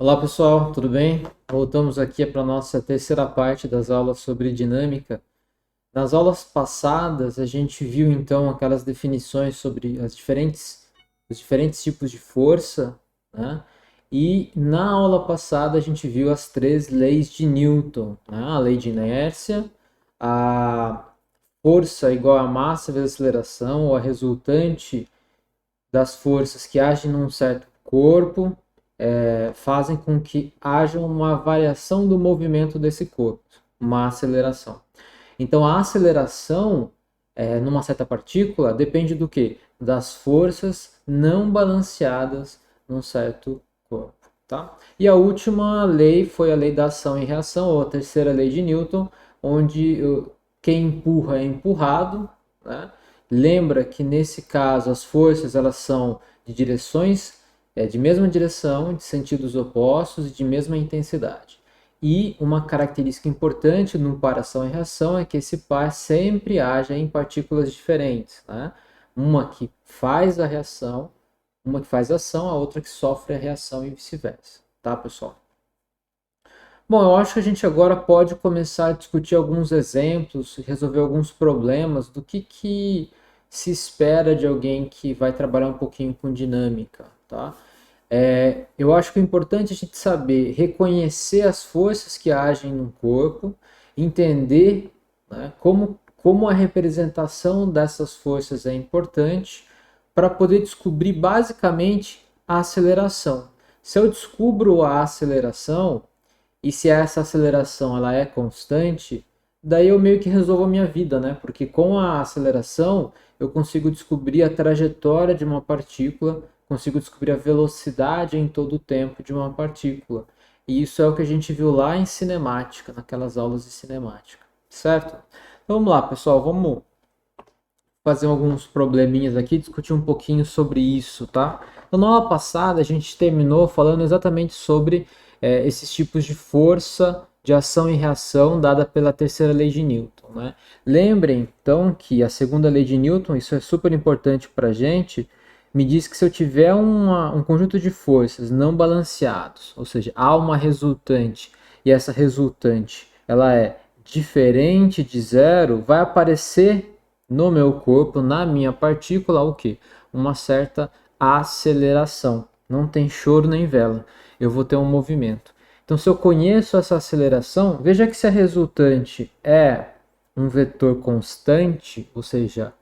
Olá pessoal, tudo bem? Voltamos aqui para a nossa terceira parte das aulas sobre dinâmica. Nas aulas passadas, a gente viu então aquelas definições sobre os diferentes tipos de força, né? E na aula passada, a gente viu as três leis de Newton, né? A lei de inércia, a força igual a massa vezes aceleração, ou a resultante das forças que agem num certo corpo fazem com que haja uma variação do movimento desse corpo, uma aceleração. Então, a aceleração numa certa partícula depende do quê? Das forças não balanceadas num certo corpo. Tá? E a última lei foi a lei da ação e reação, ou a terceira lei de Newton, onde quem empurra é empurrado, né? Lembra que nesse caso as forças elas são de direções de mesma direção, de sentidos opostos e de mesma intensidade. E uma característica importante no par ação e reação é que esse par sempre age em partículas diferentes, né? Uma que faz a reação, uma que faz a ação, a outra que sofre a reação e vice-versa, tá, pessoal? Bom, eu acho que a gente agora pode começar a discutir alguns exemplos, resolver alguns problemas do que se espera de alguém que vai trabalhar um pouquinho com dinâmica, tá? Eu acho que é importante a gente saber reconhecer as forças que agem no corpo, entender, né, como a representação dessas forças é importante para poder descobrir basicamente a aceleração. Se eu descubro a aceleração, e se essa aceleração ela é constante, daí eu meio que resolvo a minha vida, né? Porque com a aceleração eu consigo descobrir a trajetória de uma partícula, consigo descobrir a velocidade em todo o tempo de uma partícula. E isso é o que a gente viu lá em cinemática, naquelas aulas de cinemática, certo? Então vamos lá, pessoal, vamos fazer alguns probleminhas aqui, discutir um pouquinho sobre isso, tá? Então, na aula passada, a gente terminou falando exatamente sobre esses tipos de força de ação e reação dada pela terceira lei de Newton, né? Lembrem, então, que a segunda lei de Newton, isso é super importante para a gente, me diz que se eu tiver um conjunto de forças não balanceados, ou seja, há uma resultante, e essa resultante ela é diferente de zero, vai aparecer no meu corpo, na minha partícula, o que? Uma certa aceleração. Não tem choro nem vela. Eu vou ter um movimento. Então, se eu conheço essa aceleração, veja que se a resultante é um vetor constante, ou seja,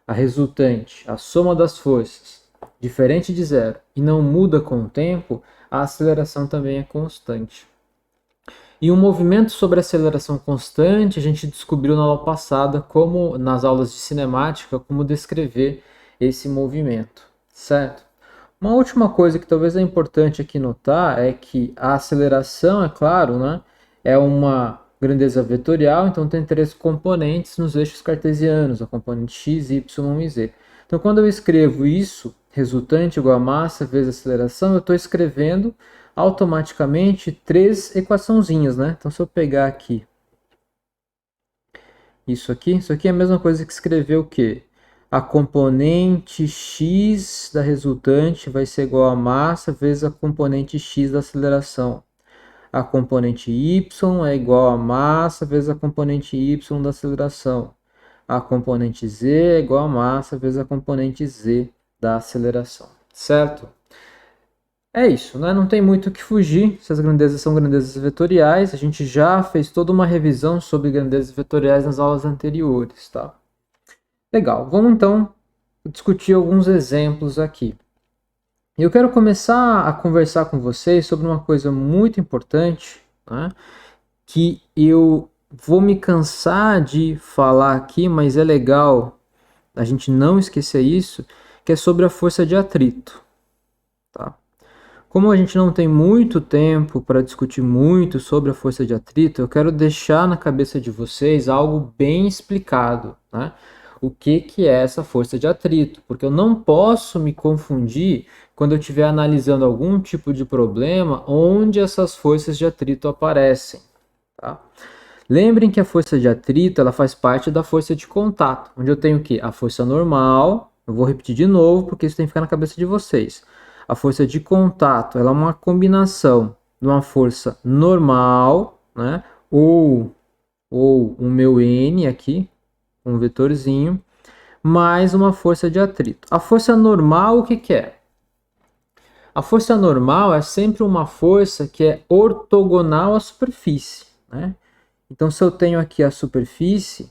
a resultante, a soma das forças, diferente de zero, e não muda com o tempo, a aceleração também é constante. E um movimento sobre aceleração constante, a gente descobriu na aula passada, como nas aulas de cinemática, como descrever esse movimento, certo? Uma última coisa que talvez é importante aqui notar é que a aceleração, é claro, né, é uma grandeza vetorial, então tem três componentes nos eixos cartesianos, a componente x, y e z. Então, quando eu escrevo isso, resultante igual a massa vezes aceleração, eu estou escrevendo automaticamente três equaçãozinhas, né? Então, se eu pegar aqui isso aqui é a mesma coisa que escrever o quê? A componente x da resultante vai ser igual a massa vezes a componente x da aceleração. A componente y é igual a massa vezes a componente y da aceleração. A componente z é igual a massa vezes a componente z da aceleração, certo? É isso, né? Não tem muito o que fugir. Essas grandezas são grandezas vetoriais. A gente já fez toda uma revisão sobre grandezas vetoriais nas aulas anteriores, tá? Legal, vamos então discutir alguns exemplos aqui. Eu quero começar a conversar com vocês sobre uma coisa muito importante, né? Que eu vou me cansar de falar aqui, mas é legal a gente não esquecer isso, que é sobre a força de atrito, tá? Como a gente não tem muito tempo para discutir muito sobre a força de atrito, eu quero deixar na cabeça de vocês algo bem explicado, né? O que é essa força de atrito? Porque eu não posso me confundir quando eu estiver analisando algum tipo de problema onde essas forças de atrito aparecem, tá? Lembrem que a força de atrito ela faz parte da força de contato, onde eu tenho o quê? A força normal, eu vou repetir de novo porque isso tem que ficar na cabeça de vocês. A força de contato ela é uma combinação de uma força normal, né? Ou o meu N aqui, um vetorzinho, mais uma força de atrito. A força normal, o que que é? A força normal é sempre uma força que é ortogonal à superfície, né? Então, se eu tenho aqui a superfície,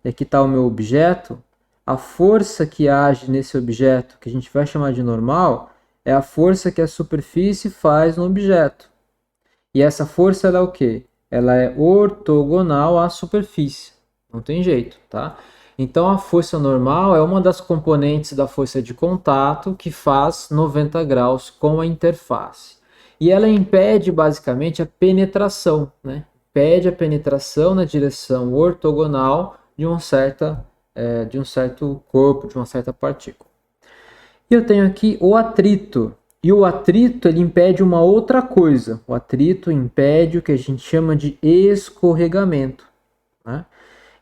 e aqui está o meu objeto, a força que age nesse objeto, que a gente vai chamar de normal, é a força que a superfície faz no objeto. E essa força ela é o quê? Ela é ortogonal à superfície. Não tem jeito, tá? Então a força normal é uma das componentes da força de contato que faz 90 graus com a interface. E ela impede basicamente a penetração, né? Impede a penetração na direção ortogonal de um certo corpo, de uma certa partícula. E eu tenho aqui o atrito. E o atrito ele impede uma outra coisa. O atrito impede o que a gente chama de escorregamento, né?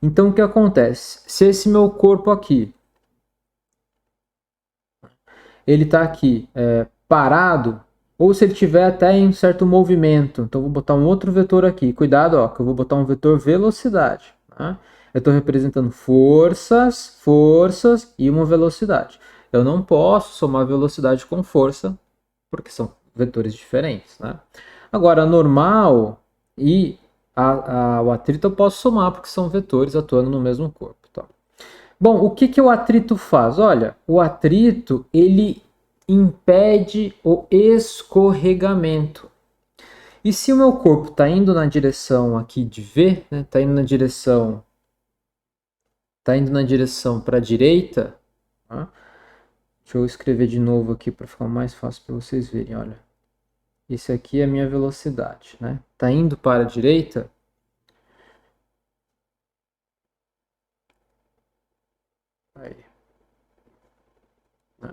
Então o que acontece? Se esse meu corpo aqui, ele está aqui parado, ou se ele tiver até em um certo movimento, então eu vou botar um outro vetor aqui. Cuidado, ó, que eu vou botar um vetor velocidade, né? Eu estou representando forças e uma velocidade. Eu não posso somar velocidade com força, porque são vetores diferentes, né? Agora, normal e o atrito eu posso somar, porque são vetores atuando no mesmo corpo. Tá? Bom, o que, que o atrito faz? Olha, o atrito ele impede o escorregamento. E se o meu corpo está indo na direção aqui de V, né, está indo na direção para a direita, tá? Deixa eu escrever de novo aqui para ficar mais fácil para vocês verem, olha. Esse aqui é a minha velocidade, né? Tá indo para a direita. Aí. Né?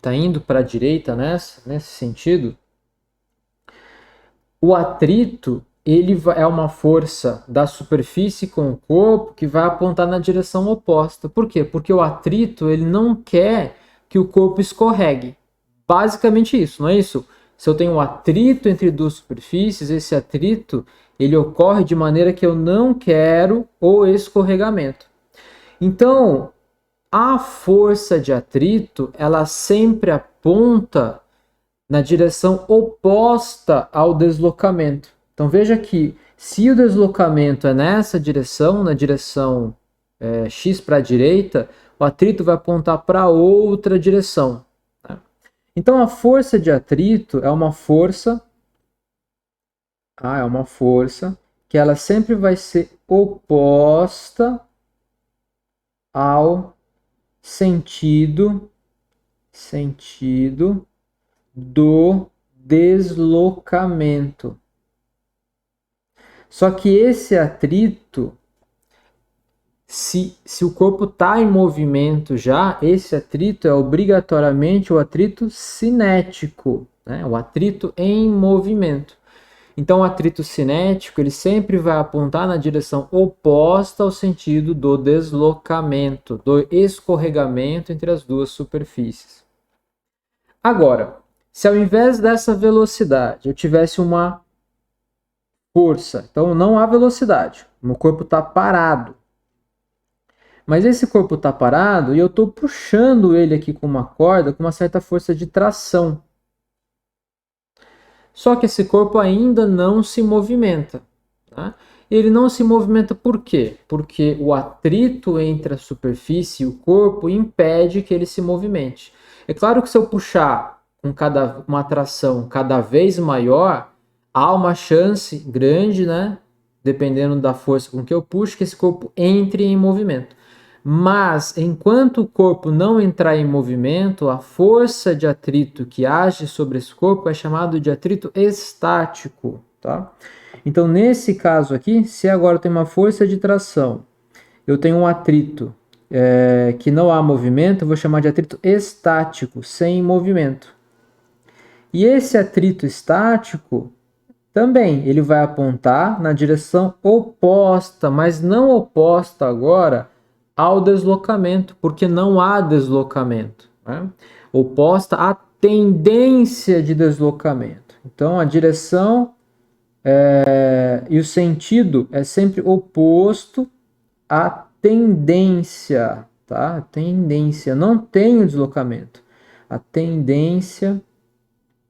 Tá indo para a direita nesse sentido. O atrito, é uma força da superfície com o corpo que vai apontar na direção oposta. Por quê? Porque o atrito, ele não quer que o corpo escorregue. Basicamente isso, não é isso? Se eu tenho um atrito entre duas superfícies, esse atrito ele ocorre de maneira que eu não quero o escorregamento. Então, a força de atrito, ela sempre aponta na direção oposta ao deslocamento. Então veja que se o deslocamento é nessa direção, na direção x para a direita, o atrito vai apontar para outra direção. Né? Então a força de atrito é uma força que ela sempre vai ser oposta ao sentido do deslocamento. Só que esse atrito, se o corpo está em movimento já, esse atrito é obrigatoriamente o atrito cinético, né? O atrito em movimento. Então, o atrito cinético ele sempre vai apontar na direção oposta ao sentido do deslocamento, do escorregamento entre as duas superfícies. Agora, se ao invés dessa velocidade eu tivesse uma força, então não há velocidade, o meu corpo está parado. Mas esse corpo está parado e eu estou puxando ele aqui com uma corda com uma certa força de tração. Só que esse corpo ainda não se movimenta. Tá? Ele não se movimenta por quê? Porque o atrito entre a superfície e o corpo impede que ele se movimente. É claro que se eu puxar com uma tração cada vez maior, há uma chance grande, né? Dependendo da força com que eu puxo, que esse corpo entre em movimento. Mas, enquanto o corpo não entrar em movimento, a força de atrito que age sobre esse corpo é chamado de atrito estático, tá? Então, nesse caso aqui, se agora eu tenho uma força de tração, eu tenho um atrito que não há movimento, eu vou chamar de atrito estático, sem movimento. E esse atrito estático, também, ele vai apontar na direção oposta, mas não oposta agora ao deslocamento, porque não há deslocamento. Né? oposta à tendência de deslocamento. Então, a direção e o sentido é sempre oposto à tendência, tá? Tendência, não tem o deslocamento. A tendência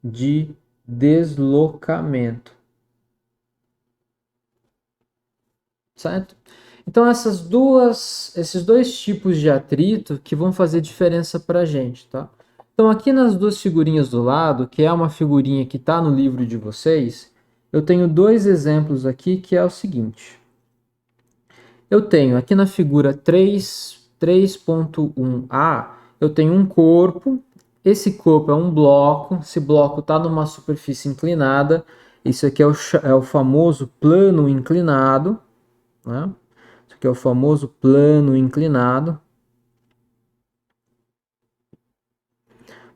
de deslocamento. Certo? Então, esses dois tipos de atrito que vão fazer diferença para a gente, tá? Então, aqui nas duas figurinhas do lado, que é uma figurinha que está no livro de vocês, eu tenho dois exemplos aqui, que é o seguinte. Eu tenho aqui na figura 3.1a, eu tenho um corpo, esse corpo é um bloco, esse bloco está numa superfície inclinada, isso aqui é o famoso plano inclinado, né? Isso aqui é o famoso plano inclinado.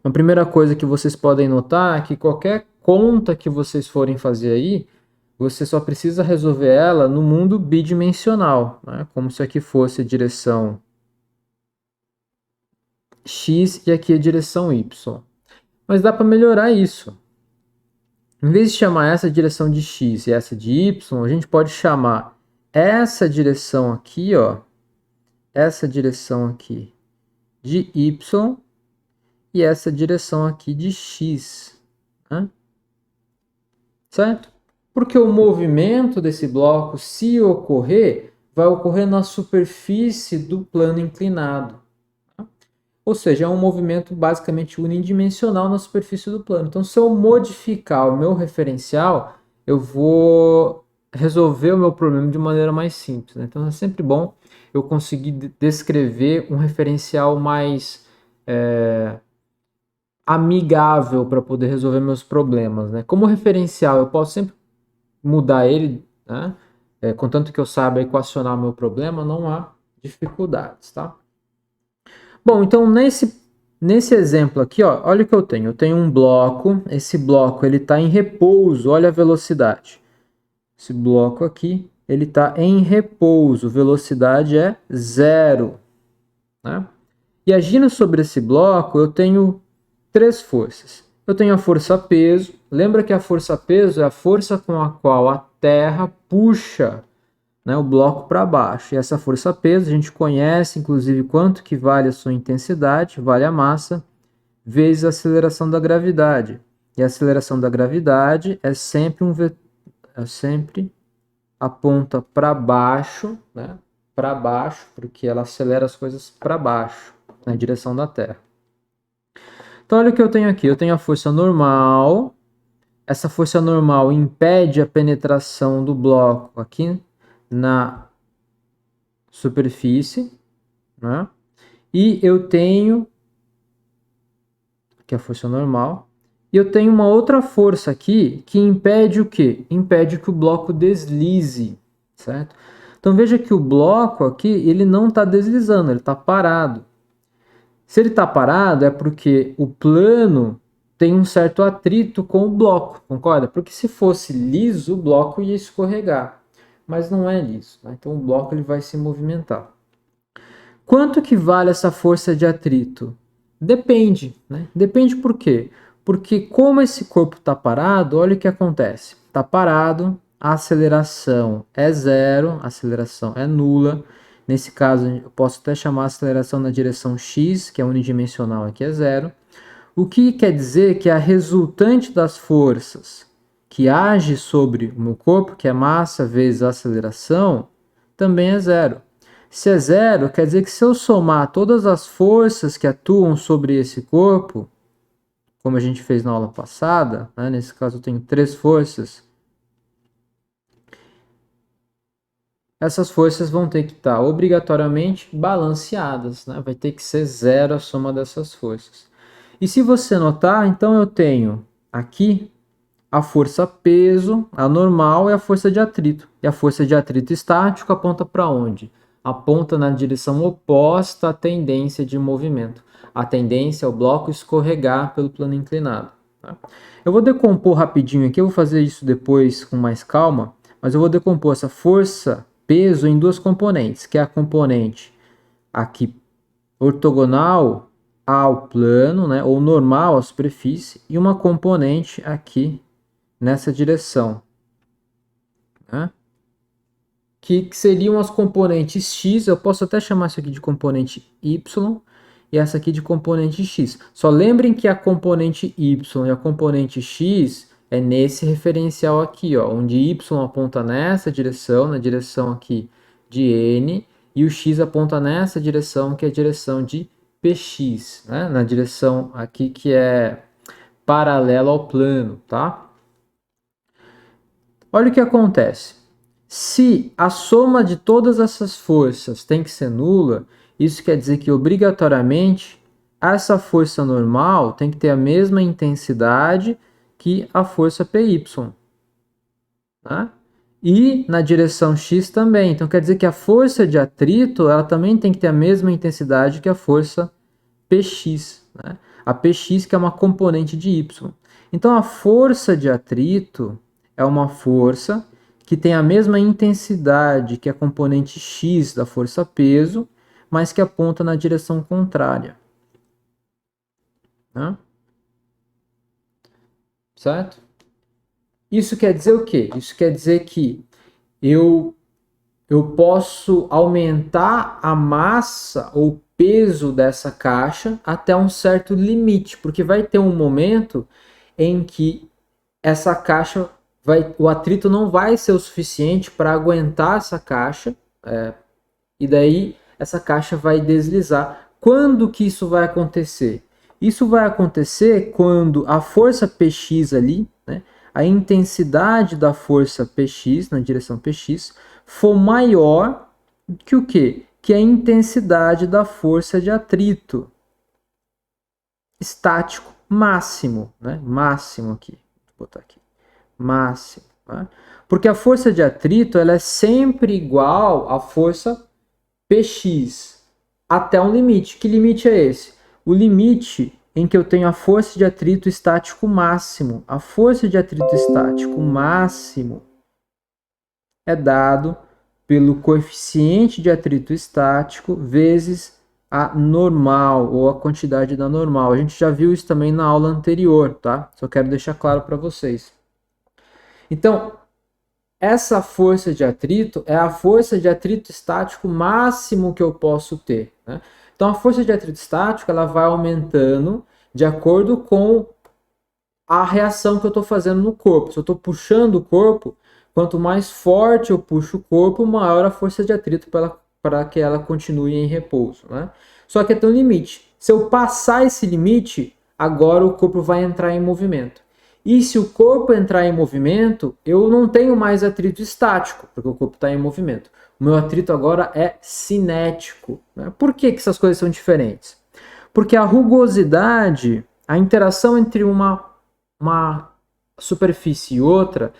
Uma primeira coisa que vocês podem notar é que qualquer conta que vocês forem fazer aí, você só precisa resolver ela no mundo bidimensional, né? Como se aqui fosse a direção X e aqui a direção Y. Mas dá para melhorar isso. Em vez de chamar essa direção de X e essa de Y, a gente pode chamar essa direção aqui, ó, essa direção aqui de Y e essa direção aqui de X, né? Certo? Porque o movimento desse bloco, se ocorrer, vai ocorrer na superfície do plano inclinado. Tá? Ou seja, é um movimento basicamente unidimensional na superfície do plano. Então, se eu modificar o meu referencial, eu vou resolver o meu problema de maneira mais simples, né? Então, é sempre bom eu conseguir descrever um referencial mais amigável para poder resolver meus problemas, né? Como referencial, eu posso sempre mudar ele, né? Contanto que eu saiba equacionar o meu problema, não há dificuldades, tá? Bom, então nesse exemplo aqui, ó, olha o que eu tenho. Eu tenho um bloco, esse bloco ele está em repouso, olha a velocidade. Esse bloco aqui, ele está em repouso, velocidade é 0, né? E agindo sobre esse bloco, eu tenho três forças. Eu tenho a força peso. Lembra que a força peso é a força com a qual a Terra puxa, né, o bloco para baixo. E essa força peso a gente conhece, inclusive, quanto que vale a sua intensidade, vale a massa, vezes a aceleração da gravidade. E a aceleração da gravidade é sempre sempre aponta para baixo, né? Para baixo, porque ela acelera as coisas para baixo, na direção da Terra. Então, olha o que eu tenho aqui. Eu tenho a força normal. Essa força normal impede a penetração do bloco aqui na superfície, né? E eu tenho aqui a força normal. E eu tenho uma outra força aqui que impede o quê? Impede que o bloco deslize, certo? Então veja que o bloco aqui, ele não está deslizando, ele está parado. Se ele está parado é porque o plano tem um certo atrito com o bloco, concorda? Porque se fosse liso, o bloco ia escorregar, mas não é liso, né? Então o bloco ele vai se movimentar. Quanto que vale essa força de atrito? Depende, né? Depende por quê? Porque como esse corpo está parado, olha o que acontece. Está parado, a aceleração é zero, a aceleração é nula. Nesse caso, eu posso até chamar a aceleração na direção x, que é unidimensional, aqui é zero. O que quer dizer que a resultante das forças que age sobre o meu corpo, que é massa vezes a aceleração, também é zero. Se é zero, quer dizer que se eu somar todas as forças que atuam sobre esse corpo, como a gente fez na aula passada, né? Nesse caso eu tenho três forças, essas forças vão ter que estar obrigatoriamente balanceadas, né? Vai ter que ser zero a soma dessas forças. E se você notar, então eu tenho aqui a força peso, a normal, e a força de atrito. E a força de atrito estático aponta para onde? Aponta na direção oposta à tendência de movimento. A tendência é o bloco escorregar pelo plano inclinado. Tá? Eu vou decompor rapidinho aqui, eu vou fazer isso depois com mais calma, mas eu vou decompor essa força peso em duas componentes, que é a componente aqui ortogonal ao plano, né, ou normal à superfície, e uma componente aqui nessa direção, né? Que seriam as componentes x, eu posso até chamar isso aqui de componente y, e essa aqui de componente x. Só lembrem que a componente y e a componente x é nesse referencial aqui, ó, onde y aponta nessa direção, na direção aqui de n, e o x aponta nessa direção, que é a direção de px, né? Na direção aqui que é paralela ao plano, tá? Olha o que acontece. Se a soma de todas essas forças tem que ser nula, isso quer dizer que obrigatoriamente essa força normal tem que ter a mesma intensidade que a força PY. Né? E na direção x também. Então quer dizer que a força de atrito ela também tem que ter a mesma intensidade que a força Px. Né? A Px que é uma componente de y. Então a força de atrito é uma força que tem a mesma intensidade que a componente x da força peso, mas que aponta na direção contrária. Né? Certo? Isso quer dizer o quê? Isso quer dizer que eu posso aumentar a massa ou peso dessa caixa até um certo limite, porque vai ter um momento em que essa caixa o atrito não vai ser o suficiente para aguentar essa caixa, e daí essa caixa vai deslizar. Quando que isso vai acontecer? Isso vai acontecer quando a força Px ali, né, a intensidade da força Px, na direção Px, for maior que o quê? Que a intensidade da força de atrito estático máximo, né? Máximo aqui, vou botar aqui, máximo, né? Porque a força de atrito ela é sempre igual à força Px até um limite. Que limite é esse? O limite em que eu tenho a força de atrito estático máximo. A força de atrito estático máximo é dado pelo coeficiente de atrito estático vezes a normal, ou a quantidade da normal. A gente já viu isso também na aula anterior, tá? Só quero deixar claro para vocês. Então, essa força de atrito é a força de atrito estático máximo que eu posso ter. Né? Então, a força de atrito estático ela vai aumentando de acordo com a reação que eu estou fazendo no corpo. Se eu estou puxando o corpo, quanto mais forte eu puxo o corpo, maior a força de atrito para que ela continue em repouso. Né? Só que tem um limite. Se eu passar esse limite, agora o corpo vai entrar em movimento. E se o corpo entrar em movimento, eu não tenho mais atrito estático, porque o corpo está em movimento. O meu atrito agora é cinético. Né? Por que essas coisas são diferentes? Porque a rugosidade, a interação entre uma superfície e outra,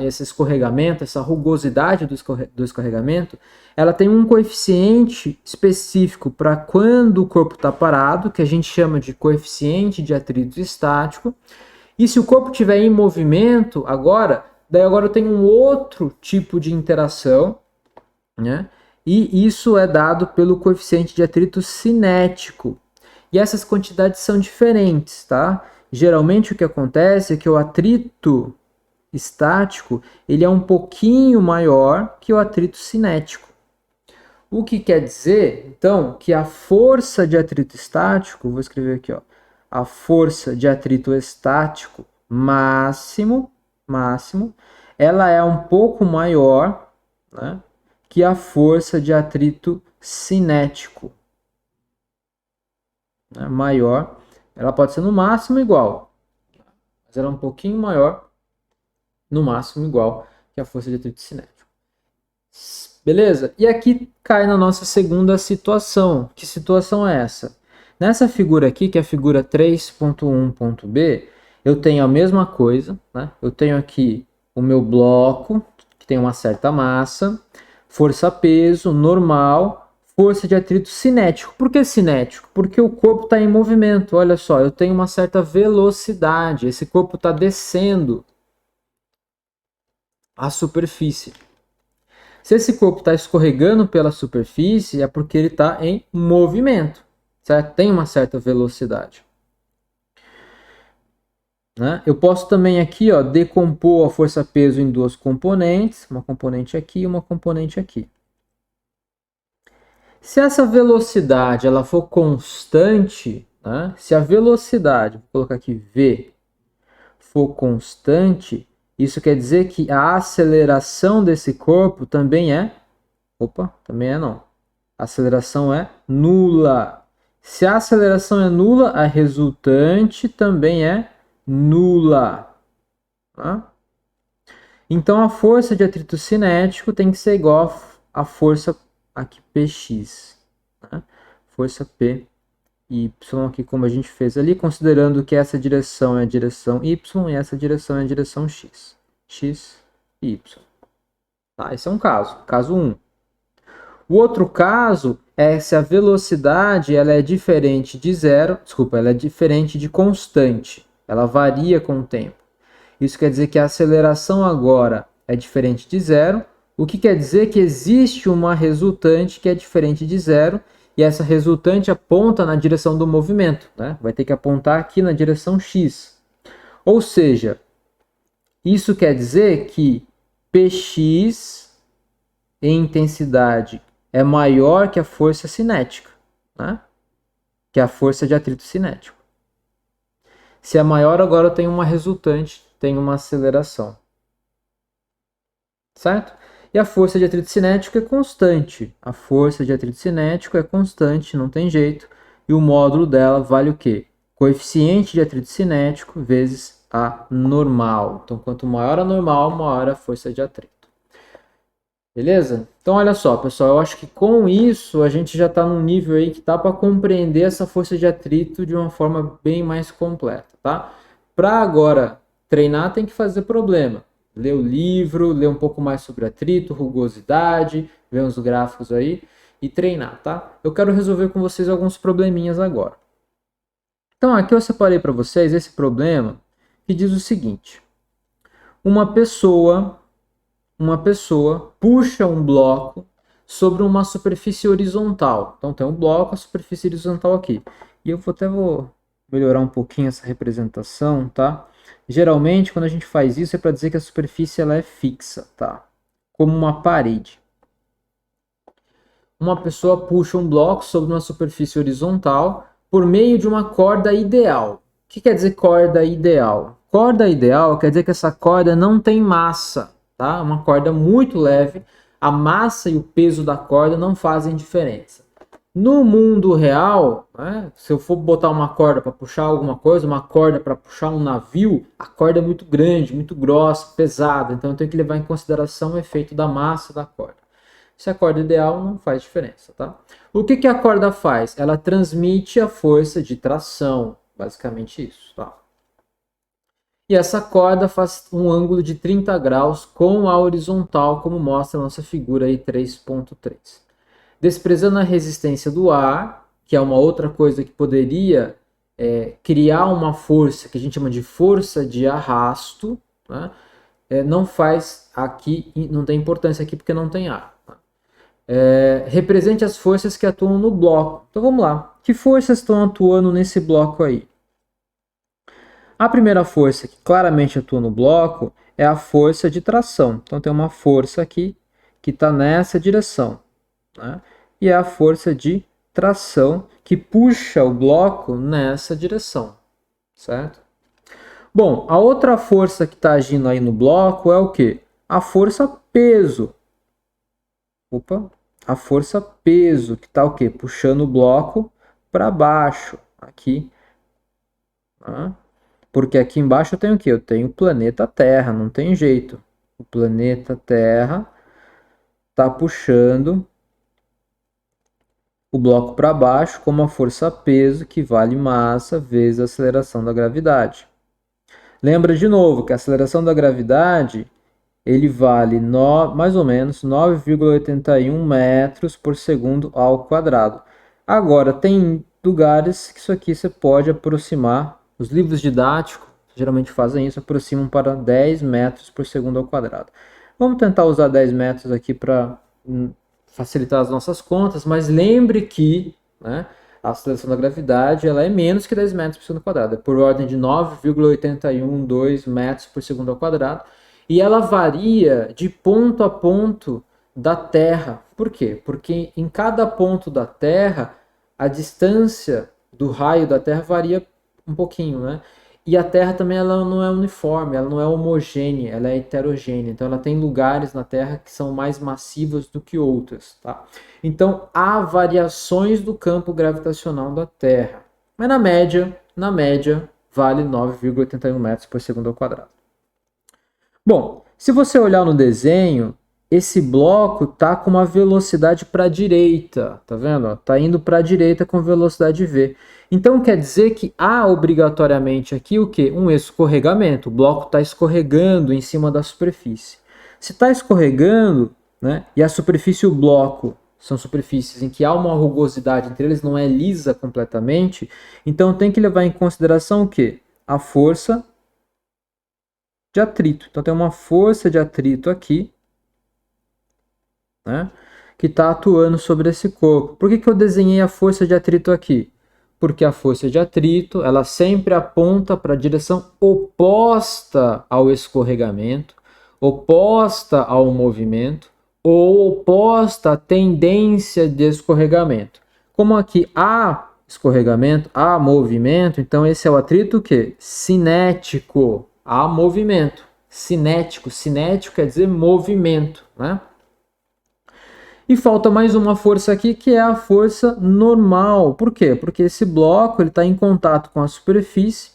esse escorregamento, essa rugosidade do escorregamento, ela tem um coeficiente específico para quando o corpo está parado, que a gente chama de coeficiente de atrito estático. E se o corpo estiver em movimento, daí agora eu tenho um outro tipo de interação, né? E isso é dado pelo coeficiente de atrito cinético. E essas quantidades são diferentes, tá? Geralmente o que acontece é que o atrito estático ele é um pouquinho maior que o atrito cinético. O que quer dizer, então, que a força de atrito estático, vou escrever aqui, ó, a força de atrito estático máximo, ela é um pouco maior, né, que a força de atrito cinético. Né, maior, ela pode ser no máximo igual, mas ela é um pouquinho maior, no máximo igual que a força de atrito cinético. Beleza? E aqui cai na nossa segunda situação. Que situação é essa? Nessa figura aqui, que é a figura 3.1.b, eu tenho a mesma coisa, né? Eu tenho aqui o meu bloco, que tem uma certa massa, força-peso, normal, força de atrito cinético. Por que cinético? Porque o corpo está em movimento. Olha só, eu tenho uma certa velocidade, esse corpo está descendo a superfície. Se esse corpo está escorregando pela superfície, é porque ele está em movimento. certo? Tem uma certa velocidade. Né? Eu posso também aqui, ó, decompor a força-peso em duas componentes, uma componente aqui e uma componente aqui. Se essa velocidade ela for constante, né? Se a velocidade, vou colocar aqui V, for constante, isso quer dizer que a aceleração desse corpo também é... Opa, também é não. A aceleração é nula. Se a aceleração é nula, a resultante também é nula. Tá? Então a força de atrito cinético tem que ser igual à força aqui Px. Né? Força P y aqui como a gente fez ali, considerando que essa direção é a direção y e essa direção é a direção x. X e y. Tá? Esse é um caso 1. O outro caso é se a velocidade ela é diferente de zero, desculpa, ela é diferente de constante. Ela varia com o tempo. Isso quer dizer que a aceleração agora é diferente de zero, o que quer dizer que existe uma resultante que é diferente de zero, e essa resultante aponta na direção do movimento, né? Vai ter que apontar aqui na direção x. Ou seja, isso quer dizer que Px em intensidade é maior que a força cinética, né? Que é a força de atrito cinético. Se é maior, agora eu tenho uma resultante, tenho uma aceleração. Certo? E a força de atrito cinético é constante. A força de atrito cinético é constante, não tem jeito. E o módulo dela vale o quê? Coeficiente de atrito cinético vezes a normal. Então, quanto maior a normal, maior a força de atrito. Beleza? Então, olha só, pessoal, eu acho que com isso a gente já está num nível aí que dá para compreender essa força de atrito de uma forma bem mais completa, tá? Para agora treinar, tem que fazer problema. Ler o livro, ler um pouco mais sobre atrito, rugosidade, ver uns gráficos aí e treinar, tá? Eu quero resolver com vocês alguns probleminhas agora. Então, aqui eu separei para vocês esse problema que diz o seguinte. Uma pessoa puxa um bloco sobre uma superfície horizontal. Então tem um bloco, a superfície horizontal aqui. E eu vou melhorar um pouquinho essa representação, tá? Geralmente, quando a gente faz isso, é para dizer que a superfície ela é fixa, tá? Como uma parede. Uma pessoa puxa um bloco sobre uma superfície horizontal por meio de uma corda ideal. O que quer dizer corda ideal? Corda ideal quer dizer que essa corda não tem massa, tá? Uma corda muito leve, a massa e o peso da corda não fazem diferença. No mundo real, né, se eu for botar uma corda para puxar alguma coisa, uma corda para puxar um navio, a corda é muito grande, muito grossa, pesada, então eu tenho que levar em consideração o efeito da massa da corda. Se a corda ideal, não faz diferença, tá? O que a corda faz? Ela transmite a força de tração, basicamente isso, tá? E essa corda faz um ângulo de 30 graus com a horizontal, como mostra a nossa figura aí 3.3. Desprezando a resistência do ar, que é uma outra coisa que poderia criar uma força que a gente chama de força de arrasto, né? Não faz aqui, não tem importância aqui porque não tem ar. Tá? Represente as forças que atuam no bloco. Então vamos lá. Que forças estão atuando nesse bloco aí? A primeira força que claramente atua no bloco é a força de tração. Então tem uma força aqui que está nessa direção, né? E é a força de tração que puxa o bloco nessa direção, certo? Bom, a outra força que está agindo aí no bloco é o quê? A força peso. Opa, a força peso que está o quê? Puxando o bloco para baixo, aqui, tá? Porque aqui embaixo eu tenho o quê? Eu tenho o planeta Terra, não tem jeito. O planeta Terra está puxando o bloco para baixo com uma força peso que vale massa vezes a aceleração da gravidade. Lembra de novo que a aceleração da gravidade ele vale mais ou menos 9,81 metros por segundo ao quadrado. Agora, tem lugares que isso aqui você pode aproximar. Os livros didáticos geralmente fazem isso, aproximam para 10 metros por segundo ao quadrado. Vamos tentar usar 10 metros aqui para facilitar as nossas contas, mas lembre que, né, a aceleração da gravidade ela é menos que 10 metros por segundo quadrado, é por ordem de 9,812 metros por segundo ao quadrado, e ela varia de ponto a ponto da Terra. Por quê? Porque em cada ponto da Terra, a distância do raio da Terra varia um pouquinho, né? E a Terra também ela não é uniforme, ela não é homogênea, ela é heterogênea. Então ela tem lugares na Terra que são mais massivos do que outros, tá? Então há variações do campo gravitacional da Terra. Mas na média, vale 9,81 metros por segundo ao quadrado. Bom, se você olhar no desenho, esse bloco tá com uma velocidade para a direita, tá vendo? Tá indo para a direita com velocidade v. Então quer dizer que há obrigatoriamente aqui o quê? Um escorregamento. O bloco está escorregando em cima da superfície. Se está escorregando, né, e a superfície e o bloco são superfícies em que há uma rugosidade entre eles, não é lisa completamente, então tem que levar em consideração o quê? A força de atrito. Então tem uma força de atrito aqui, né, que está atuando sobre esse corpo. Por que eu desenhei a força de atrito aqui? Porque a força de atrito ela sempre aponta para a direção oposta ao escorregamento, oposta ao movimento ou oposta à tendência de escorregamento. Como aqui há escorregamento, há movimento, então esse é o atrito que? Cinético. Há movimento. Cinético. Cinético quer dizer movimento, né? E falta mais uma força aqui, que é a força normal. Por quê? Porque esse bloco está em contato com a superfície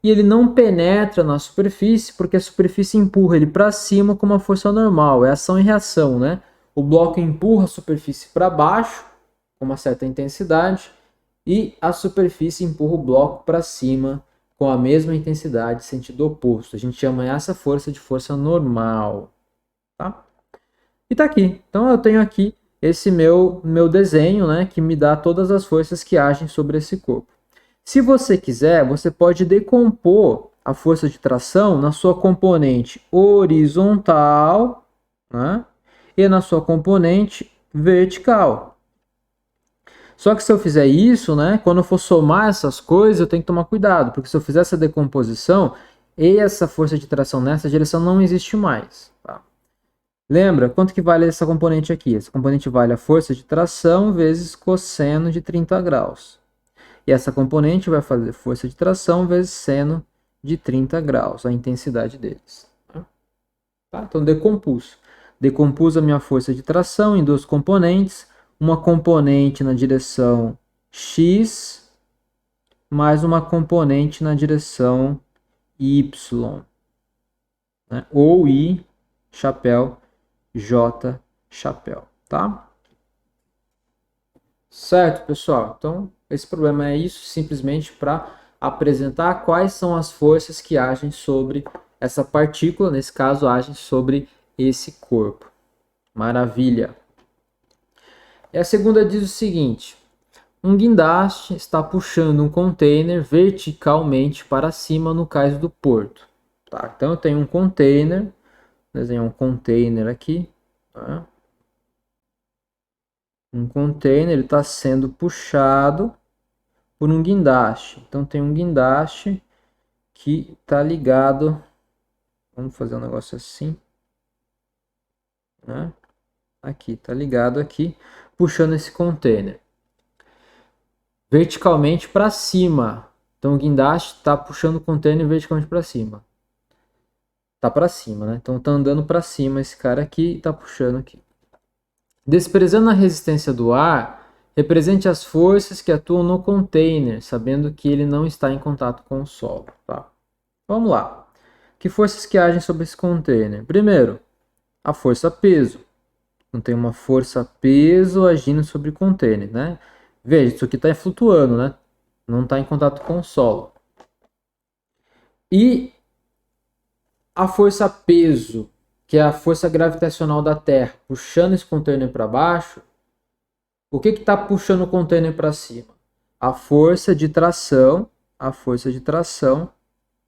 e ele não penetra na superfície porque a superfície empurra ele para cima com uma força normal. É ação e reação, né? O bloco empurra a superfície para baixo com uma certa intensidade e a superfície empurra o bloco para cima com a mesma intensidade, sentido oposto. A gente chama essa força de força normal, tá? E tá aqui. Então eu tenho aqui esse meu desenho, né, que me dá todas as forças que agem sobre esse corpo. Se você quiser, você pode decompor a força de tração na sua componente horizontal, né, e na sua componente vertical. Só que se eu fizer isso, né, quando eu for somar essas coisas, eu tenho que tomar cuidado, porque se eu fizer essa decomposição, essa força de tração nessa direção não existe mais. Tá? Lembra, quanto que vale essa componente aqui? Essa componente vale a força de tração vezes cosseno de 30 graus. E essa componente vai fazer força de tração vezes seno de 30 graus, a intensidade deles. Tá? Então, decompus. Decompus a minha força de tração em duas componentes. Uma componente na direção x, mais uma componente na direção y. Né? Ou I, chapéu, J, chapéu. Tá? Certo, pessoal? Então, esse problema é isso, simplesmente para apresentar quais são as forças que agem sobre essa partícula, nesse caso, agem sobre esse corpo. Maravilha! E a segunda diz o seguinte: um guindaste está puxando um container verticalmente para cima no cais do porto. Tá? Então eu tenho um container, vou desenhar um container aqui. Tá? Um container ele está sendo puxado por um guindaste. Então tem um guindaste que está ligado. Vamos fazer um negócio assim. Né? Aqui, está ligado aqui, puxando esse container verticalmente para cima. Então o guindaste está puxando o container verticalmente para cima. Tá para cima, né? Então tá andando para cima esse cara aqui e tá puxando aqui. Desprezando a resistência do ar, represente as forças que atuam no container, sabendo que ele não está em contato com o solo, tá? Vamos lá. Que forças que agem sobre esse container? Primeiro, a força peso. Então tem uma força peso agindo sobre o container, né? Veja, isso aqui está flutuando, né? Não está em contato com o solo. E a força peso, que é a força gravitacional da Terra, puxando esse container para baixo, o que está puxando o container para cima? A força de tração,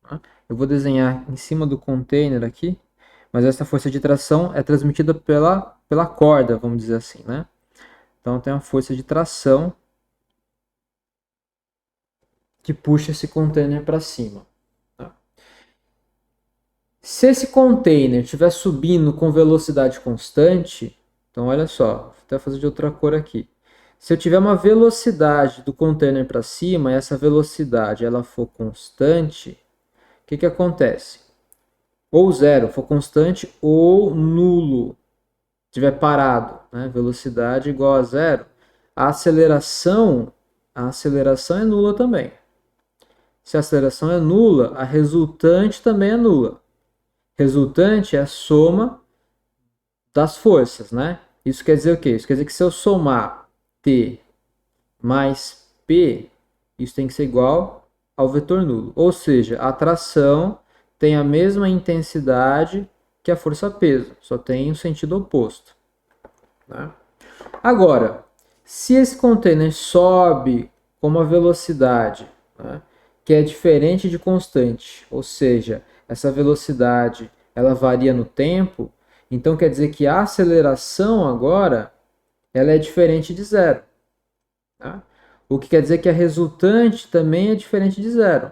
tá? Eu vou desenhar em cima do container aqui, mas essa força de tração é transmitida pela corda, vamos dizer assim, né? Então tem a força de tração que puxa esse container para cima. Tá? Se esse container estiver subindo com velocidade constante, então olha só, vou até fazer de outra cor aqui. Se eu tiver uma velocidade do container para cima e essa velocidade ela for constante, o que acontece? Ou zero, for constante, ou nulo, estiver parado, né? Velocidade igual a zero, a aceleração é nula também. Se a aceleração é nula, a resultante também é nula. Resultante é a soma das forças, né? Isso quer dizer o quê? Isso quer dizer que se eu somar T mais P, isso tem que ser igual ao vetor nulo. Ou seja, a atração tem a mesma intensidade que a força-peso, só tem um sentido oposto. Né? Agora, se esse container sobe com uma velocidade, né, que é diferente de constante, ou seja, essa velocidade ela varia no tempo, então quer dizer que a aceleração agora ela é diferente de zero. Tá? O que quer dizer que a resultante também é diferente de zero.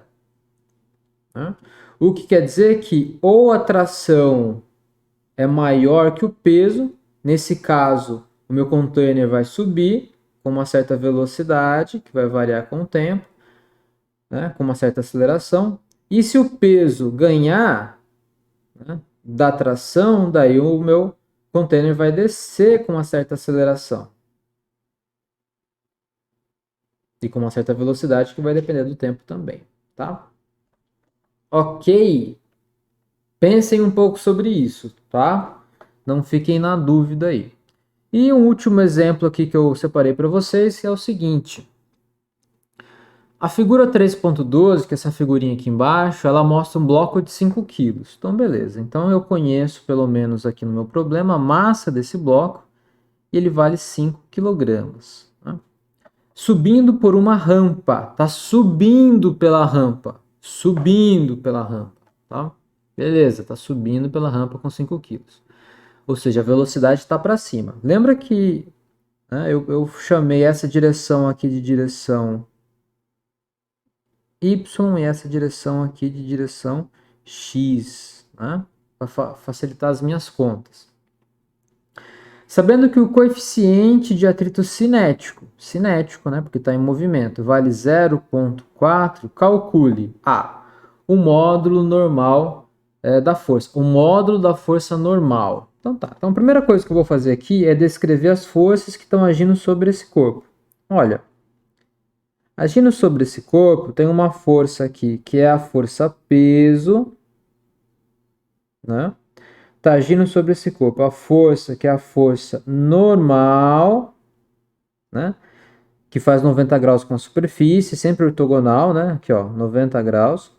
Tá? O que quer dizer que ou a tração é maior que o peso, nesse caso o meu container vai subir com uma certa velocidade, que vai variar com o tempo, né, com uma certa aceleração, e se o peso ganhar, né, da tração, daí o meu container vai descer com uma certa aceleração. E com uma certa velocidade que vai depender do tempo também, tá? Ok, pensem um pouco sobre isso, tá? Não fiquem na dúvida aí. E um último exemplo aqui que eu separei para vocês é o seguinte. A figura 3.12, que é essa figurinha aqui embaixo, ela mostra um bloco de 5 kg. Então, beleza. Então, eu conheço, pelo menos aqui no meu problema, a massa desse bloco e ele vale 5 kg. Né? Subindo por uma rampa. Tá subindo pela rampa. Subindo pela rampa. Tá? Beleza, tá subindo pela rampa com 5 kg. Ou seja, a velocidade está para cima. Lembra que, né, eu chamei essa direção aqui de direção Y e essa direção aqui de direção X, né, para facilitar as minhas contas. Sabendo que o coeficiente de atrito cinético, né, porque está em movimento, vale 0,4, calcule o módulo normal da força, o módulo da força normal. Então tá, então a primeira coisa que eu vou fazer aqui é descrever as forças que estão agindo sobre esse corpo. Olha, agindo sobre esse corpo, tem uma força aqui, que é a força peso, né? Tá agindo sobre esse corpo. A força, que é a força normal, né? Que faz 90 graus com a superfície, sempre ortogonal, né? Aqui, ó, 90 graus.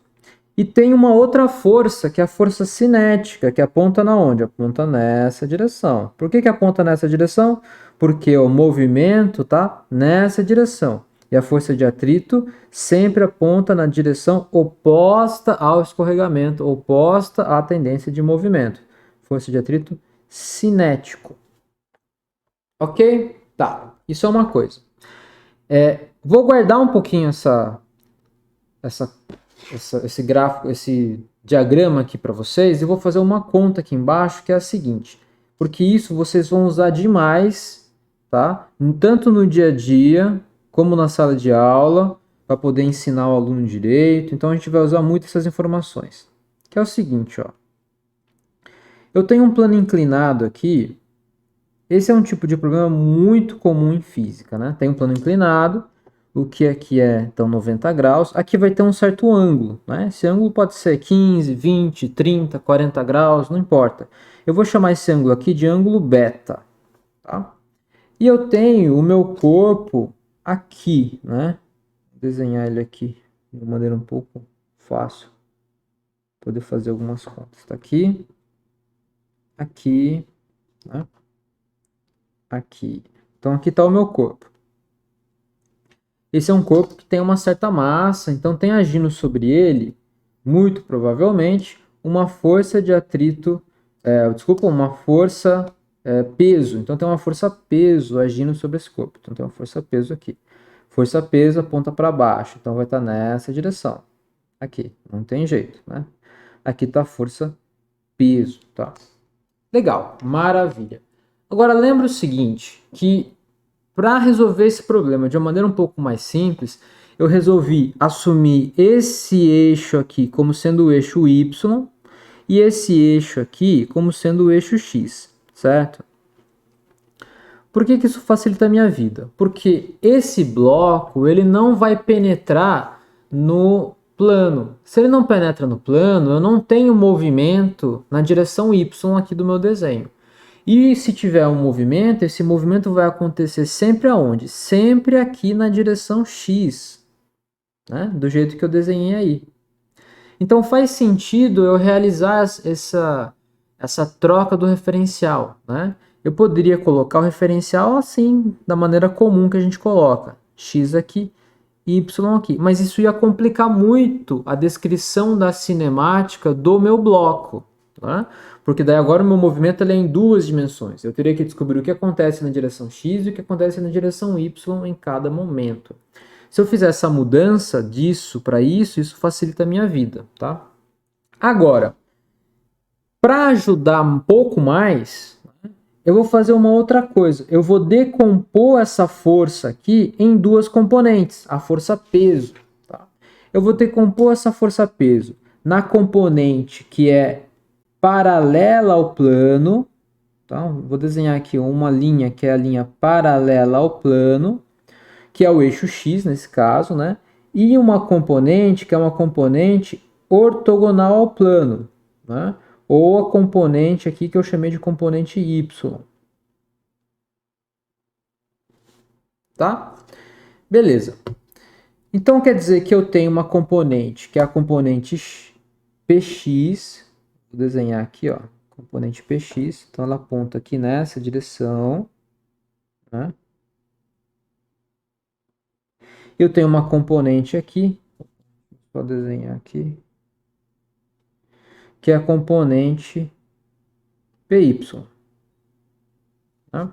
E tem uma outra força, que é a força cinética, que aponta na onde? Aponta nessa direção. Por que aponta nessa direção? Porque o movimento tá nessa direção. E a força de atrito sempre aponta na direção oposta ao escorregamento, oposta à tendência de movimento. Força de atrito cinético. Ok? Tá. Isso é uma coisa. Vou guardar um pouquinho esse gráfico, esse diagrama aqui para vocês e vou fazer uma conta aqui embaixo que é a seguinte, porque isso vocês vão usar demais, tá? Tanto no dia a dia como na sala de aula para poder ensinar o aluno direito. Então a gente vai usar muito essas informações. Que é o seguinte, ó. Eu tenho um plano inclinado aqui. Esse é um tipo de problema muito comum em física, né? Tem um plano inclinado. O que aqui é, então, 90 graus. Aqui vai ter um certo ângulo, né? Esse ângulo pode ser 15, 20, 30, 40 graus, não importa. Eu vou chamar esse ângulo aqui de ângulo beta, tá? E eu tenho o meu corpo aqui, né? Vou desenhar ele aqui de uma maneira um pouco fácil. Poder fazer algumas contas. Tá aqui, aqui, né? Aqui. Então, aqui está o meu corpo. Esse é um corpo que tem uma certa massa, então tem agindo sobre ele, muito provavelmente, uma força de atrito, uma força peso. Então tem uma força peso agindo sobre esse corpo. Então tem uma força peso aqui. Força-peso aponta para baixo, então vai estar nessa direção. Aqui, não tem jeito, né? Aqui está força-peso, tá? Legal, maravilha. Agora lembra o seguinte, que para resolver esse problema de uma maneira um pouco mais simples, eu resolvi assumir esse eixo aqui como sendo o eixo Y e esse eixo aqui como sendo o eixo X, certo? Por que isso facilita a minha vida? Porque esse bloco ele não vai penetrar no plano. Se ele não penetra no plano, eu não tenho movimento na direção Y aqui do meu desenho. E se tiver um movimento, esse movimento vai acontecer sempre aonde? Sempre aqui na direção X, né? Do jeito que eu desenhei aí. Então faz sentido eu realizar essa troca do referencial, né? Eu poderia colocar o referencial assim, da maneira comum que a gente coloca, x aqui, y aqui, mas isso ia complicar muito a descrição da cinemática do meu bloco, né? Porque daí agora o meu movimento ele é em duas dimensões. Eu teria que descobrir o que acontece na direção x e o que acontece na direção y em cada momento. Se eu fizer essa mudança disso para isso facilita a minha vida, tá? Agora, para ajudar um pouco mais, eu vou fazer uma outra coisa. Eu vou decompor essa força aqui em duas componentes, a força peso. Tá? Eu vou decompor essa força peso na componente que é paralela ao plano. Então, vou desenhar aqui uma linha que é a linha paralela ao plano, que é o eixo X nesse caso, né? E uma componente que é uma componente ortogonal ao plano, né? Ou a componente aqui que eu chamei de componente Y. Tá? Beleza. Então quer dizer que eu tenho uma componente que é a componente PX. Vou desenhar aqui, ó, componente PX. Então ela aponta aqui nessa direção, né? Eu tenho uma componente aqui, vou desenhar aqui, que é a componente PY. Tá?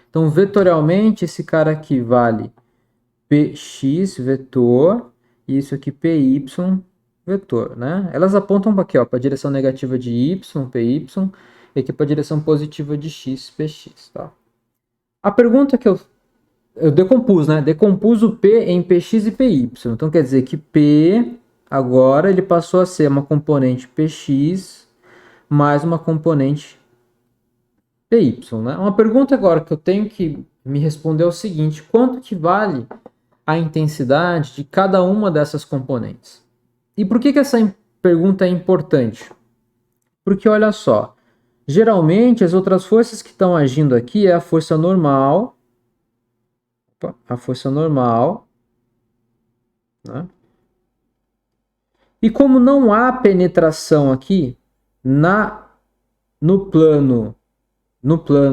Então, vetorialmente, esse cara aqui vale Px vetor, e isso aqui Py vetor, né? Elas apontam para aqui, ó, para a direção negativa de y, Py, e aqui para a direção positiva de x, Px, tá? A pergunta que eu decompus, né? Decompus o P em Px e Py. Então, quer dizer que P, agora, ele passou a ser uma componente Px mais uma componente Py, né? Uma pergunta agora que eu tenho que me responder é o seguinte: quanto que vale a intensidade de cada uma dessas componentes? E por que essa pergunta é importante? Porque olha só, geralmente as outras forças que estão agindo aqui é a força normal, né? E como não há penetração aqui no plano,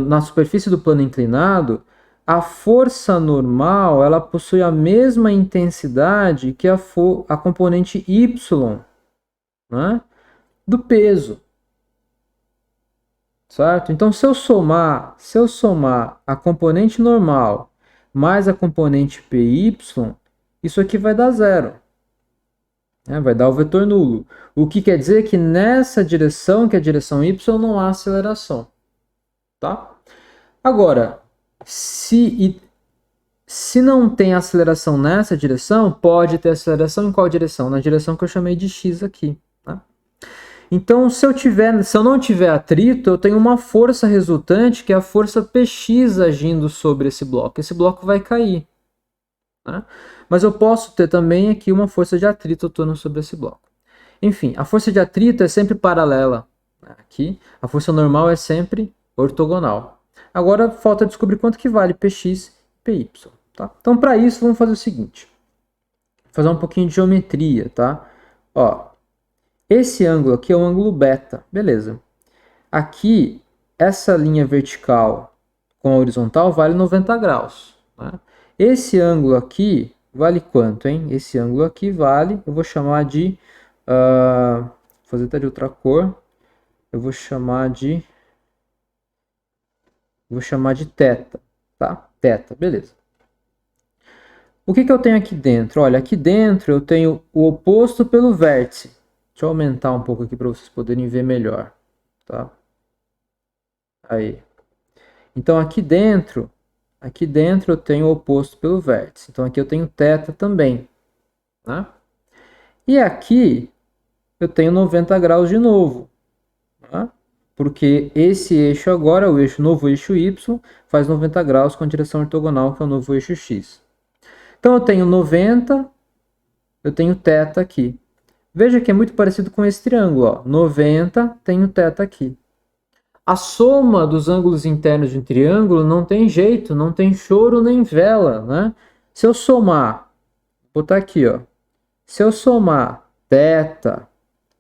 na superfície do plano inclinado, a força normal ela possui a mesma intensidade que a componente y, né, do peso, certo? Então, se eu somar a componente normal mais a componente py, isso aqui vai dar zero, né? Vai dar o vetor nulo. O que quer dizer que nessa direção, que é a direção y, não há aceleração, tá? Agora, se não tem aceleração nessa direção, pode ter aceleração em qual direção? Na direção que eu chamei de x aqui. Tá? Então, se eu não tiver atrito, eu tenho uma força resultante, que é a força Px agindo sobre esse bloco. Esse bloco vai cair. Tá? Mas eu posso ter também aqui uma força de atrito atuando sobre esse bloco. Enfim, a força de atrito é sempre paralela. Aqui, a força normal é sempre ortogonal. Agora falta descobrir quanto que vale Px e Py. Tá? Então, para isso, vamos fazer o seguinte. Vou fazer um pouquinho de geometria, tá? Ó, esse ângulo aqui é o ângulo beta, beleza. Aqui, essa linha vertical com a horizontal vale 90 graus. Tá? Esse ângulo aqui vale quanto, hein? Esse ângulo aqui vale, eu vou chamar de... vou fazer até de outra cor. Eu vou chamar de θ, tá? Θ, beleza. O que eu tenho aqui dentro? Olha, aqui dentro eu tenho o oposto pelo vértice. Deixa eu aumentar um pouco aqui para vocês poderem ver melhor. Tá? Aí. Então aqui dentro eu tenho o oposto pelo vértice. Então aqui eu tenho θ também. Né? E aqui eu tenho 90 graus de novo. Tá? Porque esse eixo agora, o novo eixo Y, faz 90 graus com a direção ortogonal, que é o novo eixo X. Então eu tenho 90, eu tenho θ aqui. Veja que é muito parecido com esse triângulo. Ó. 90, tenho θ aqui. A soma dos ângulos internos de um triângulo não tem jeito, não tem choro nem vela. Né? Se eu somar, vou botar aqui, ó. Se eu somar θ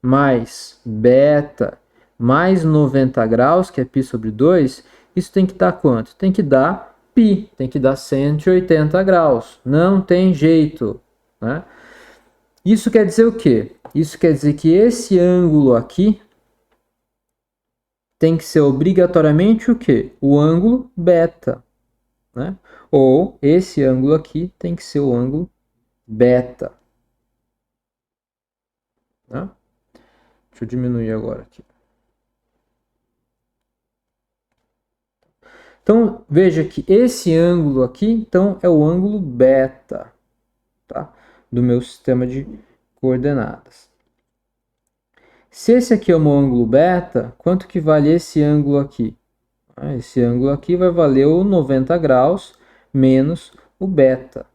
mais beta mais 90 graus, que é π sobre 2, isso tem que dar quanto? Tem que dar π, tem que dar 180 graus. Não tem jeito. Né? Isso quer dizer o quê? Isso quer dizer que esse ângulo aqui tem que ser obrigatoriamente o quê? O ângulo beta. Né? Ou esse ângulo aqui tem que ser o ângulo beta. Né? Deixa eu diminuir agora aqui. Então, veja que esse ângulo aqui, então, é o ângulo beta, tá? Do meu sistema de coordenadas. Se esse aqui é o meu ângulo beta, quanto que vale esse ângulo aqui? Esse ângulo aqui vai valer o 90 graus menos o beta,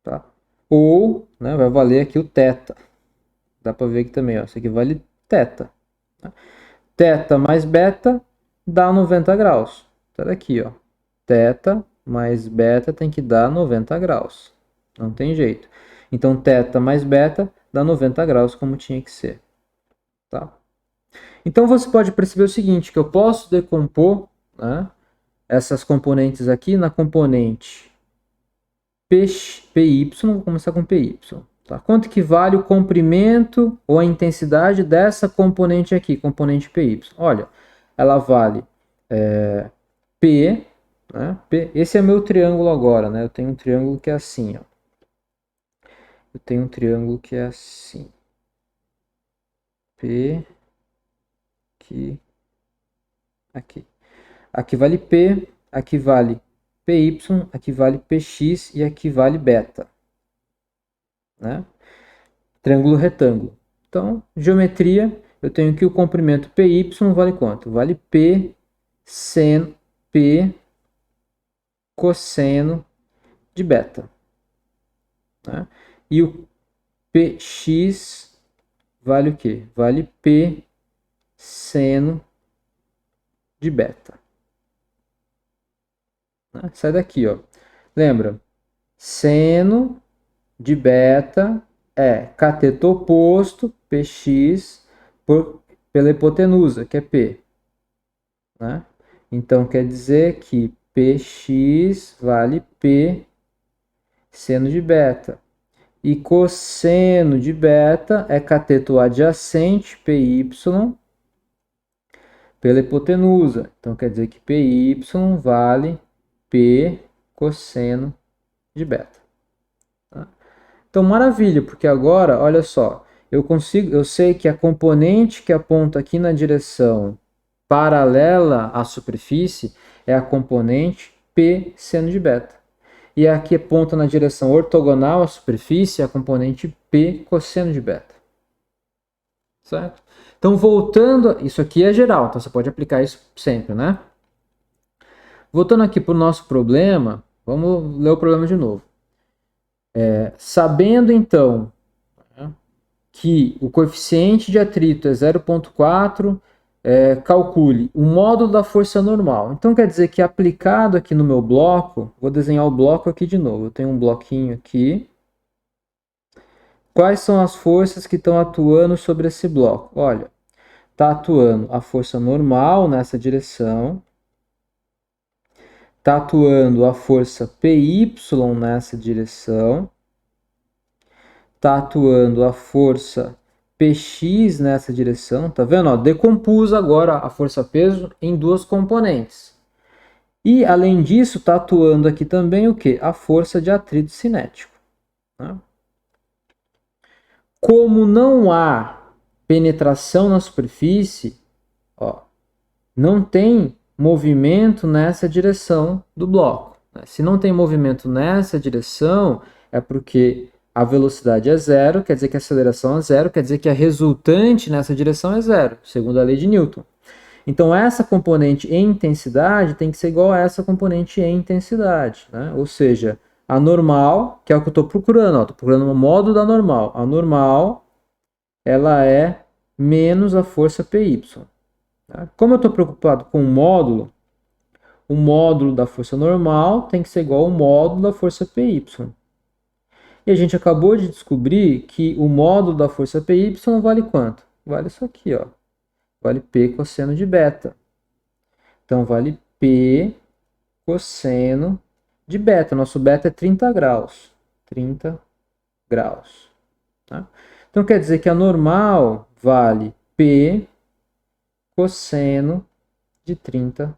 tá? Ou, né, vai valer aqui o θ. Dá para ver aqui também, ó, isso aqui vale θ. Θ mais beta dá 90 graus. Tá daqui, ó. Θ mais beta tem que dar 90 graus. Não tem jeito. Então, θ mais beta dá 90 graus, como tinha que ser. Tá? Então, você pode perceber o seguinte, que eu posso decompor, né, essas componentes aqui na componente PY, vou começar com PY. Tá? Quanto que vale o comprimento ou a intensidade dessa componente aqui, componente PY? Olha, ela vale P, né? P, esse é meu triângulo agora, né? Eu tenho um triângulo que é assim, ó. Eu tenho um triângulo que é assim. P, aqui. Aqui vale P, aqui vale PY, aqui vale PX e aqui vale beta. Né? Triângulo retângulo. Então, geometria, eu tenho que o comprimento PY vale quanto? Vale P seno P cosseno de beta. Né? E o PX vale o quê? Vale P seno de beta. Né? Sai daqui, ó. Lembra? Seno de beta é cateto oposto, Px, pela hipotenusa, que é P. Né? Então, quer dizer que Px vale P seno de beta. E cosseno de beta é cateto adjacente, Py, pela hipotenusa. Então, quer dizer que Py vale P cosseno de beta. Tá? Então, maravilha, porque agora, olha só, eu sei que a componente que aponta aqui na direção paralela à superfície é a componente P seno de beta. E a que aponta na direção ortogonal à superfície é a componente P cosseno de beta. Certo? Então, voltando, isso aqui é geral, então você pode aplicar isso sempre, né? Voltando aqui para o nosso problema, vamos ler o problema de novo. Sabendo, então, que o coeficiente de atrito é 0,4, calcule o módulo da força normal. Então, quer dizer que aplicado aqui no meu bloco, vou desenhar o bloco aqui de novo. Eu tenho um bloquinho aqui. Quais são as forças que estão atuando sobre esse bloco? Olha, está atuando a força normal nessa direção. Está atuando a força PY nessa direção. Está atuando a força Px nessa direção. Tá vendo? Ó, decompus agora a força-peso em duas componentes. E, além disso, está atuando aqui também o quê? A força de atrito cinético. Né? Como não há penetração na superfície, ó, não tem movimento nessa direção do bloco. Se não tem movimento nessa direção, é porque a velocidade é zero, quer dizer que a aceleração é zero, quer dizer que a resultante nessa direção é zero, segundo a lei de Newton. Então, essa componente em intensidade tem que ser igual a essa componente em intensidade. Né? Ou seja, a normal, que é o que eu estou procurando, estou procurando o módulo da normal. A normal, ela é menos a força PY. Tá? Como eu estou preocupado com o módulo da força normal tem que ser igual ao módulo da força PY. E a gente acabou de descobrir que o módulo da força PY vale quanto? Vale isso aqui, ó. Vale P cosseno de beta. Então, vale P cosseno de beta. Nosso beta é 30 graus. 30 graus. Tá? Então, quer dizer que a normal vale P cosseno de 30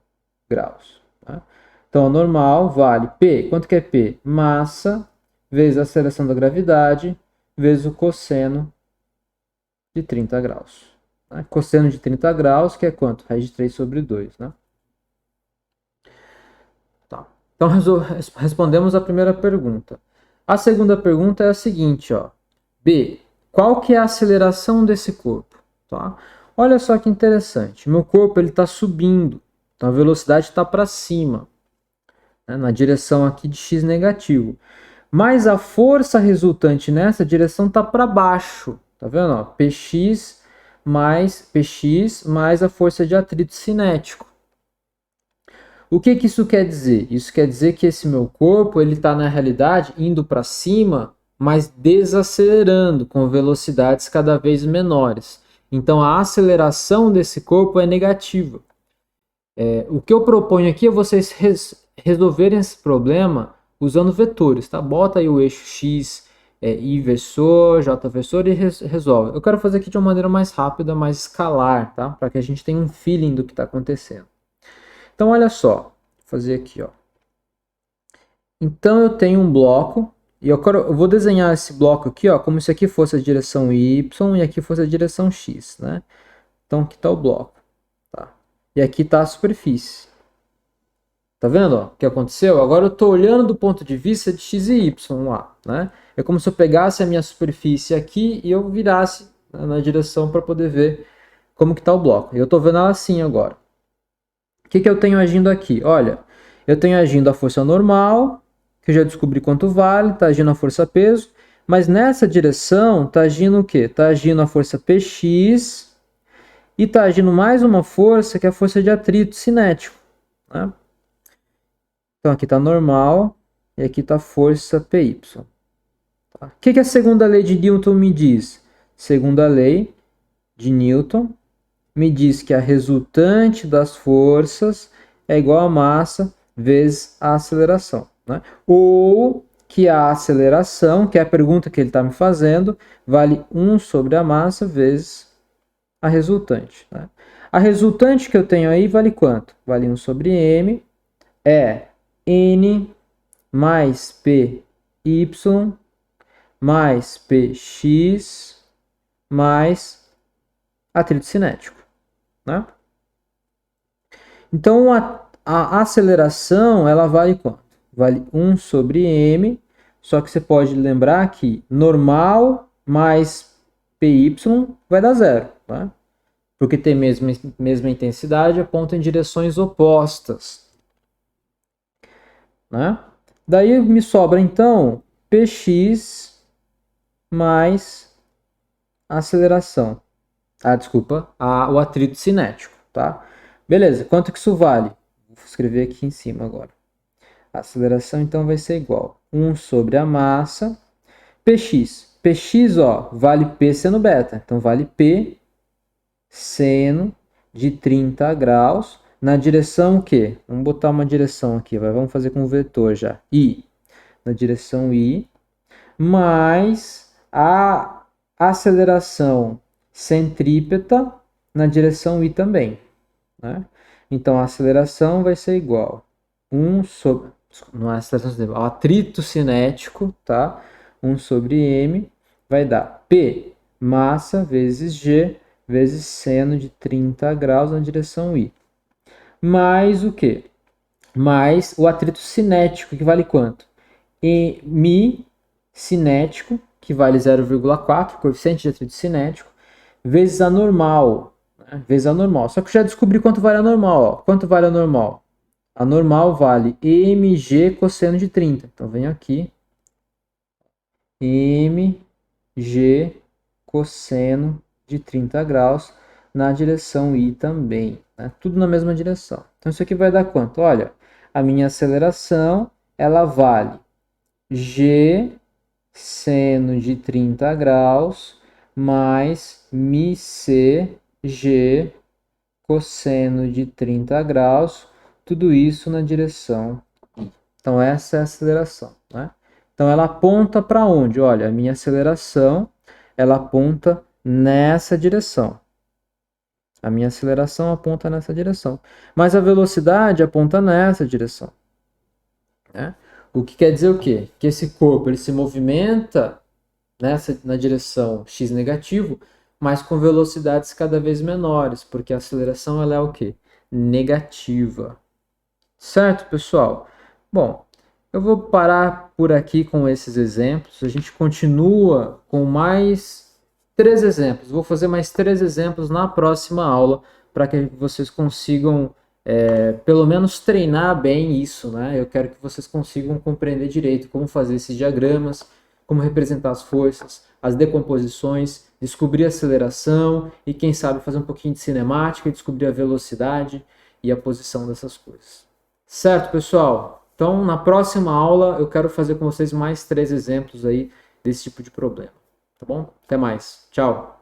graus. Tá? Então, a normal vale P. Quanto que é P? Massa vezes a aceleração da gravidade vezes o cosseno de 30 graus. Né? Cosseno de 30 graus, que é quanto? Raiz de 3 sobre 2. Né? Tá. Então, respondemos a primeira pergunta. A segunda pergunta é a seguinte, ó. B. Qual que é a aceleração desse corpo? Tá? Olha só que interessante. Meu corpo está subindo. Então, a velocidade está para cima. Né? Na direção aqui de x negativo. Mas a força resultante nessa direção está para baixo. Tá vendo? Ó? Px mais a força de atrito cinético. O que isso quer dizer? Isso quer dizer que esse meu corpo ele está, na realidade, indo para cima, mas desacelerando com velocidades cada vez menores. Então, a aceleração desse corpo é negativa. O que eu proponho aqui é vocês resolverem esse problema usando vetores. Tá? Bota aí o eixo x, y versor, j versor e resolve. Eu quero fazer aqui de uma maneira mais rápida, mais escalar, tá? Para que a gente tenha um feeling do que está acontecendo. Então, olha só, vou fazer aqui, ó. Então, eu tenho um bloco, e eu vou desenhar esse bloco aqui, ó, como se aqui fosse a direção y e aqui fosse a direção x, né? Então, aqui está o bloco, tá? E aqui está a superfície. Tá vendo, ó, o que aconteceu? Agora eu estou olhando do ponto de vista de x e y lá, né? É como se eu pegasse a minha superfície aqui e eu virasse na direção para poder ver como que está o bloco. E eu estou vendo ela assim agora. O que eu tenho agindo aqui? Olha, eu tenho agindo a força normal, que eu já descobri quanto vale, está agindo a força peso, mas nessa direção está agindo o quê? Está agindo a força Px e está agindo mais uma força, que é a força de atrito cinético. Né? Então aqui está normal e aqui está força Py. Tá? O que a segunda lei de Newton me diz? Segunda lei de Newton me diz que a resultante das forças é igual a massa vezes a aceleração. Né? Ou que a aceleração, que é a pergunta que ele está me fazendo, vale 1 sobre a massa vezes a resultante. Né? A resultante que eu tenho aí vale quanto? Vale 1 sobre m, é n mais py mais px mais atrito cinético. Né? Então, a aceleração, ela vale quanto? Vale 1 sobre m, só que você pode lembrar que normal mais py vai dar zero, tá? Porque tem mesma intensidade, aponta em direções opostas. Né? Daí me sobra, então, px mais a aceleração. Desculpa, o atrito cinético, tá? Beleza, quanto que isso vale? Vou escrever aqui em cima agora. A aceleração, então, vai ser igual a 1 sobre a massa, px. Px, ó, vale P seno beta. Então, vale P seno de 30 graus. Na direção o quê? Vamos botar uma direção aqui, vamos fazer com o vetor já. I. Na direção I. Mais a aceleração centrípeta na direção I também. Né? Então, a aceleração vai ser igual 1 sobre, não é aceleração, o atrito cinético, tá? 1 sobre m vai dar P, massa, vezes G, vezes seno de 30 graus na direção I. Mais o quê? Mais o atrito cinético, que vale quanto? Mi cinético, que vale 0,4, coeficiente de atrito cinético, vezes a normal, né? Vezes a normal. Só que eu já descobri quanto vale a normal. Ó. Quanto vale a normal? A normal vale mg cosseno de 30. Então, venho aqui. mg cosseno de 30 graus na direção I também. Né? Tudo na mesma direção. Então, isso aqui vai dar quanto? Olha, a minha aceleração, ela vale g seno de 30 graus mais μc g cosseno de 30 graus, tudo isso na direção I. Então, essa é a aceleração. Né? Então, ela aponta para onde? Olha, a minha aceleração, ela aponta nessa direção. A minha aceleração aponta nessa direção. Mas a velocidade aponta nessa direção. Né? O que quer dizer o quê? Que esse corpo ele se movimenta na direção x negativo, mas com velocidades cada vez menores, porque a aceleração ela é o quê? Negativa. Certo, pessoal? Bom, eu vou parar por aqui com esses exemplos. A gente continua com mais 3 exemplos. Vou fazer mais 3 exemplos na próxima aula para que vocês consigam pelo menos treinar bem isso, né? Eu quero que vocês consigam compreender direito como fazer esses diagramas, como representar as forças, as decomposições, descobrir a aceleração e, quem sabe, fazer um pouquinho de cinemática e descobrir a velocidade e a posição dessas coisas. Certo, pessoal? Então, na próxima aula, eu quero fazer com vocês mais 3 exemplos aí desse tipo de problema. Tá bom? Até mais. Tchau.